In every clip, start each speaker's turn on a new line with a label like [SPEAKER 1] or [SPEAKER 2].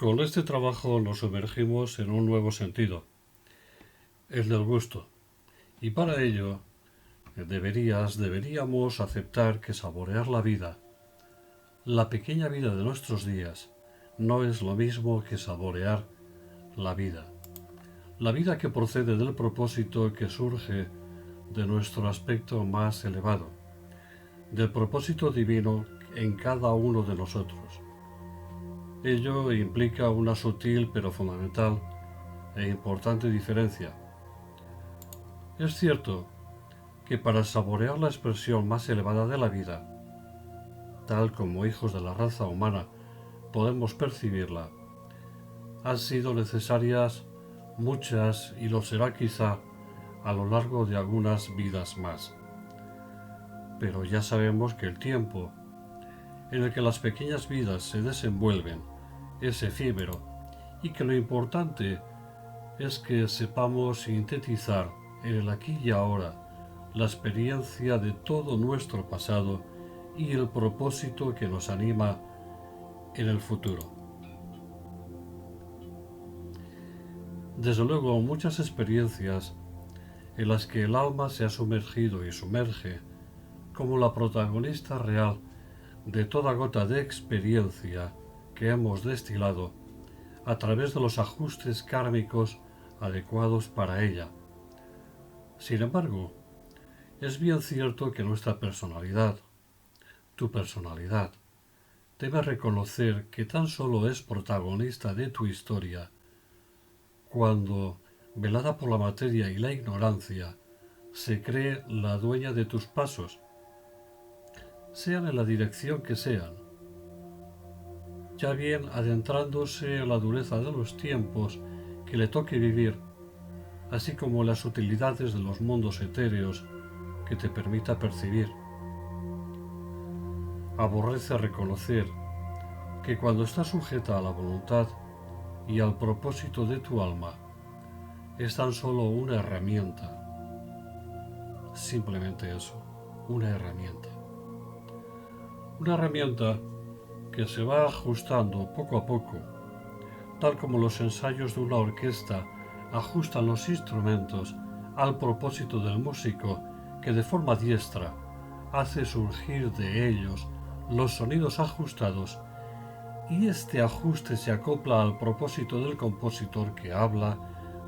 [SPEAKER 1] Con este trabajo nos sumergimos en un nuevo sentido, el del gusto, y para ello deberíamos aceptar que saborear la vida, la pequeña vida de nuestros días, no es lo mismo que saborear la vida que procede del propósito que surge de nuestro aspecto más elevado, del propósito divino en cada uno de nosotros. Ello implica una sutil pero fundamental e importante diferencia. Es cierto que para saborear la expresión más elevada de la vida, tal como hijos de la raza humana podemos percibirla, han sido necesarias muchas y lo será quizá a lo largo de algunas vidas más. Pero ya sabemos que el tiempo en el que las pequeñas vidas se desenvuelven es efímero y que lo importante es que sepamos sintetizar en el aquí y ahora la experiencia de todo nuestro pasado y el propósito que nos anima en el futuro. Desde luego, muchas experiencias en las que el alma se ha sumergido y sumerge como la protagonista real de toda gota de experiencia que hemos destilado a través de los ajustes kármicos adecuados para ella. Sin embargo, es bien cierto que nuestra personalidad, tu personalidad, debe reconocer que tan solo es protagonista de tu historia cuando, velada por la materia y la ignorancia, se cree la dueña de tus pasos, sean en la dirección que sean, ya bien adentrándose en la dureza de los tiempos que le toque vivir, así como las utilidades de los mundos etéreos que te permita percibir. Aborrece reconocer que cuando estás sujeta a la voluntad y al propósito de tu alma, es tan solo una herramienta. Simplemente eso, una herramienta. Una herramienta que se va ajustando poco a poco, tal como los ensayos de una orquesta ajustan los instrumentos al propósito del músico que de forma diestra hace surgir de ellos los sonidos ajustados, y este ajuste se acopla al propósito del compositor que habla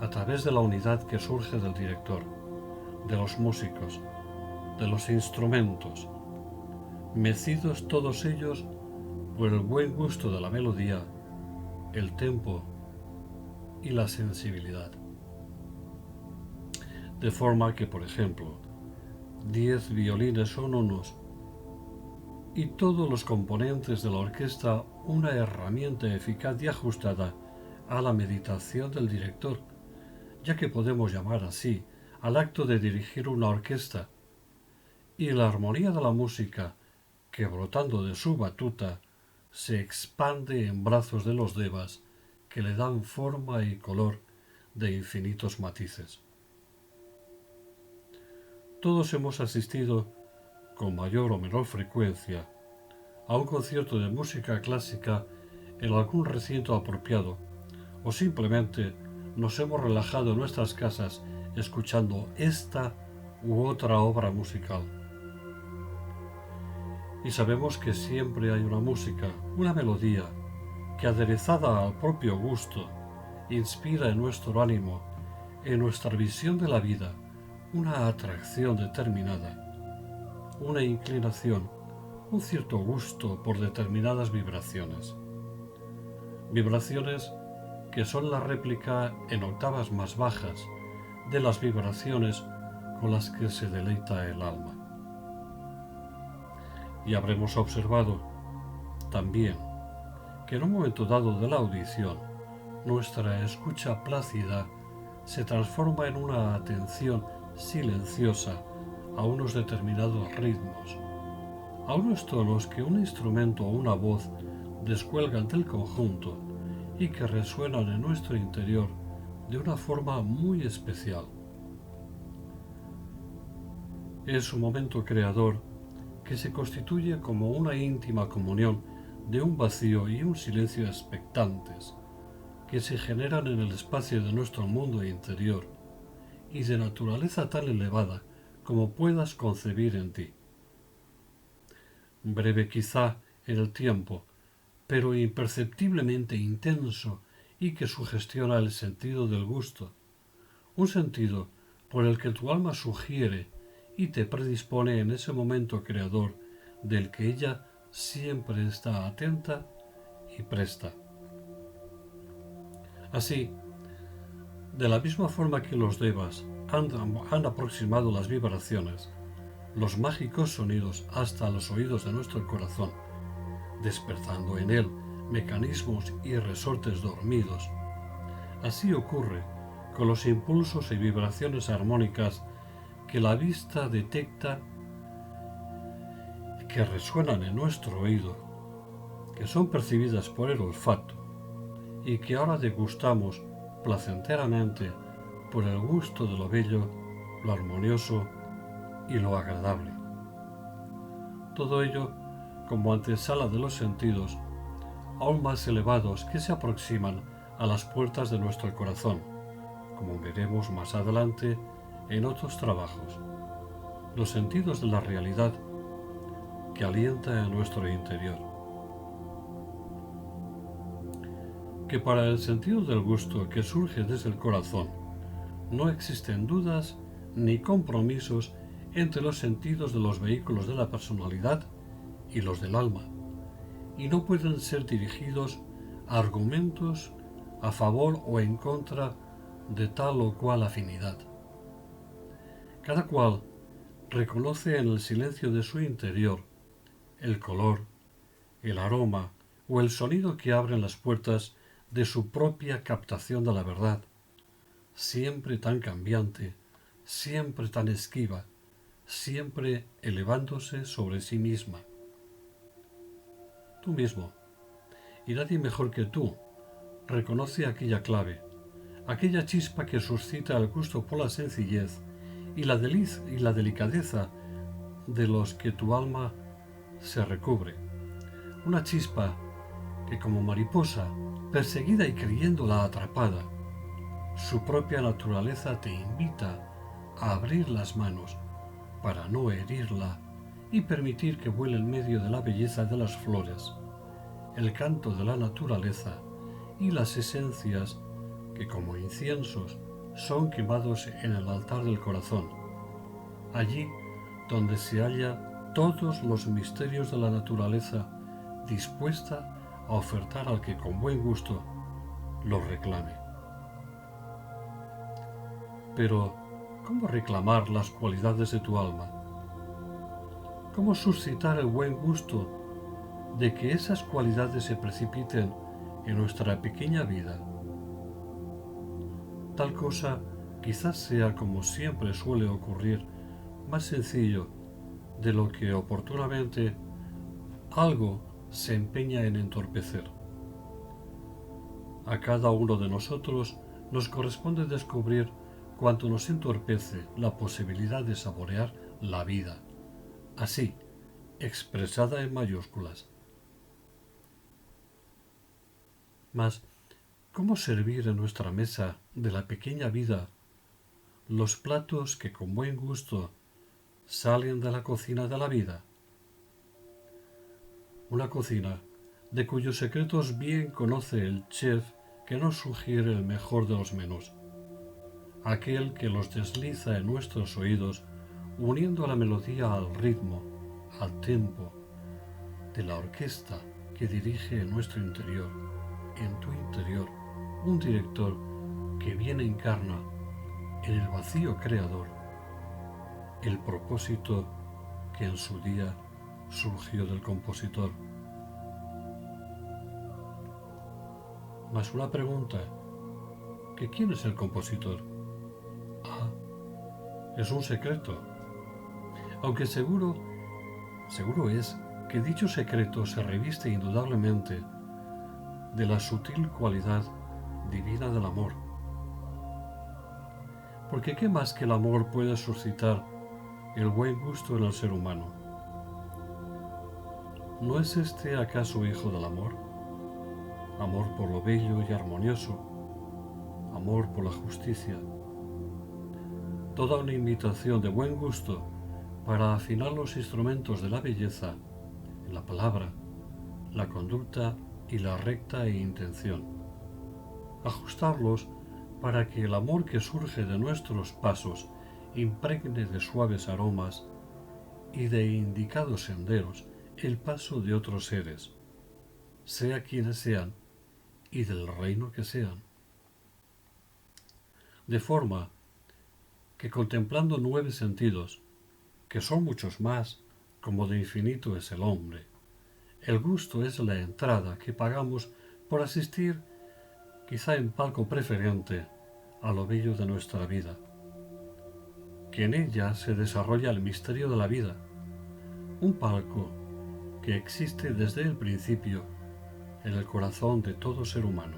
[SPEAKER 1] a través de la unidad que surge del director, de los músicos, de los instrumentos, mecidos todos ellos por el buen gusto de la melodía, el tempo y la sensibilidad. De forma que, por ejemplo, 10 violines son unos y todos los componentes de la orquesta una herramienta eficaz y ajustada a la meditación del director, ya que podemos llamar así al acto de dirigir una orquesta, y la armonía de la música, que brotando de su batuta se expande en brazos de los devas que le dan forma y color de infinitos matices. Todos hemos asistido con mayor o menor frecuencia a un concierto de música clásica en algún recinto apropiado, o simplemente nos hemos relajado en nuestras casas escuchando esta u otra obra musical. Y sabemos que siempre hay una música, una melodía, que aderezada al propio gusto, inspira en nuestro ánimo, en nuestra visión de la vida, una atracción determinada, una inclinación, un cierto gusto por determinadas vibraciones. Vibraciones que son la réplica en octavas más bajas de las vibraciones con las que se deleita el alma. Y habremos observado también que en un momento dado de la audición, nuestra escucha plácida se transforma en una atención silenciosa a unos determinados ritmos, a unos tonos que un instrumento o una voz descuelgan del conjunto y que resuenan en nuestro interior de una forma muy especial. Es un momento creador que se constituye como una íntima comunión de un vacío y un silencio expectantes, que se generan en el espacio de nuestro mundo interior y de naturaleza tan elevada como puedas concebir en ti. Breve quizá en el tiempo, pero imperceptiblemente intenso y que sugestiona el sentido del gusto, un sentido por el que tu alma sugiere y te predispone en ese momento creador del que ella siempre está atenta y presta. Así, de la misma forma que los devas han aproximado las vibraciones, los mágicos sonidos hasta los oídos de nuestro corazón, despertando en él mecanismos y resortes dormidos, así ocurre con los impulsos y vibraciones armónicas que la vista detecta, que resuenan en nuestro oído, que son percibidas por el olfato y que ahora degustamos placenteramente por el gusto de lo bello, lo armonioso y lo agradable. Todo ello como antesala de los sentidos aún más elevados que se aproximan a las puertas de nuestro corazón, como veremos más adelante en otros trabajos, los sentidos de la realidad que alienta en nuestro interior. Que para el sentido del gusto que surge desde el corazón no existen dudas ni compromisos entre los sentidos de los vehículos de la personalidad y los del alma, y no pueden ser dirigidos a argumentos a favor o en contra de tal o cual afinidad. Cada cual reconoce en el silencio de su interior el color, el aroma o el sonido que abren las puertas de su propia captación de la verdad, siempre tan cambiante, siempre tan esquiva, siempre elevándose sobre sí misma. Tú mismo, y nadie mejor que tú, reconoce aquella clave, aquella chispa que suscita el gusto por la sencillez y la delicadeza de los que tu alma se recubre. Una chispa que, como mariposa, perseguida y creyéndola atrapada, su propia naturaleza te invita a abrir las manos para no herirla y permitir que vuele en medio de la belleza de las flores, el canto de la naturaleza y las esencias que como inciensos son quemados en el altar del corazón, allí donde se halla todos los misterios de la naturaleza dispuesta a ofertar al que con buen gusto los reclame. Pero, ¿cómo reclamar las cualidades de tu alma? ¿Cómo suscitar el buen gusto de que esas cualidades se precipiten en nuestra pequeña vida? Tal cosa quizás sea, como siempre suele ocurrir, más sencillo de lo que oportunamente algo se empeña en entorpecer. A cada uno de nosotros nos corresponde descubrir cuanto nos entorpece la posibilidad de saborear la vida, así, expresada en mayúsculas. Mas, ¿cómo servir en nuestra mesa de la pequeña vida los platos que con buen gusto salen de la cocina de la vida? Una cocina de cuyos secretos bien conoce el chef que nos sugiere el mejor de los menús, aquel que los desliza en nuestros oídos uniendo la melodía al ritmo, al tempo de la orquesta que dirige en nuestro interior, en tu interior, un director que bien encarna en el vacío creador el propósito que en su día surgió del compositor. Mas una pregunta, ¿que quién es el compositor? Ah, es un secreto. Aunque seguro es que dicho secreto se reviste indudablemente de la sutil cualidad divina del amor. Porque ¿qué más que el amor puede suscitar el buen gusto en el ser humano? ¿No es este acaso hijo del amor? amor por lo bello y armonioso, amor por la justicia. Toda una invitación de buen gusto para afinar los instrumentos de la belleza en la palabra, la conducta y la recta intención. Ajustarlos para que el amor que surge de nuestros pasos impregne de suaves aromas y de indicados senderos el paso de otros seres, sea quienes sean y del reino que sean. De forma que contemplando 9 sentidos, que son muchos más, como de infinito es el hombre, el gusto es la entrada que pagamos por asistir, quizá en palco preferente, a lo bello de nuestra vida, que en ella se desarrolla el misterio de la vida, un palco que existe desde el principio en el corazón de todo ser humano.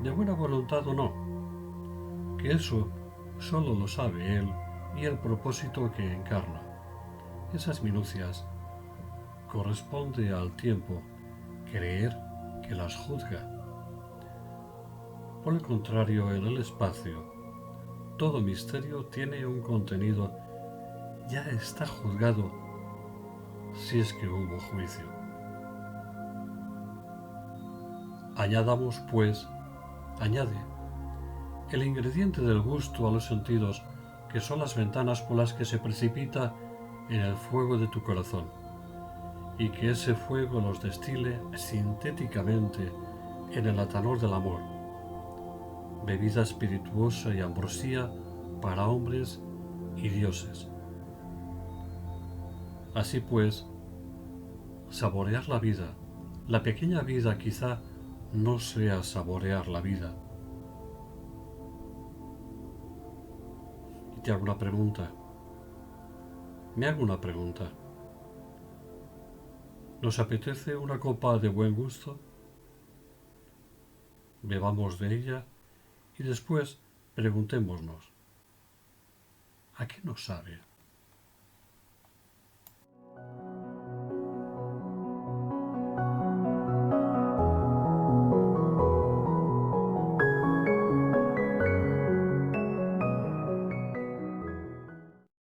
[SPEAKER 1] De buena voluntad o no, que eso solo lo sabe él y el propósito que encarna. Esas minucias corresponde al tiempo creer que las juzga. Por el contrario, en el espacio, todo misterio tiene un contenido, ya está juzgado si es que hubo juicio. Añadamos, pues, añade, el ingrediente del gusto a los sentidos, que son las ventanas por las que se precipita en el fuego de tu corazón, y que ese fuego los destile sintéticamente en el atanor del amor, bebida espirituosa y ambrosía para hombres y dioses. Así pues, saborear la vida, la pequeña vida quizá no sea saborear la vida. Y te hago una pregunta. Me hago una pregunta. ¿Nos apetece una copa de buen gusto? Bebamos de ella y después preguntémonos, ¿a qué nos sabe?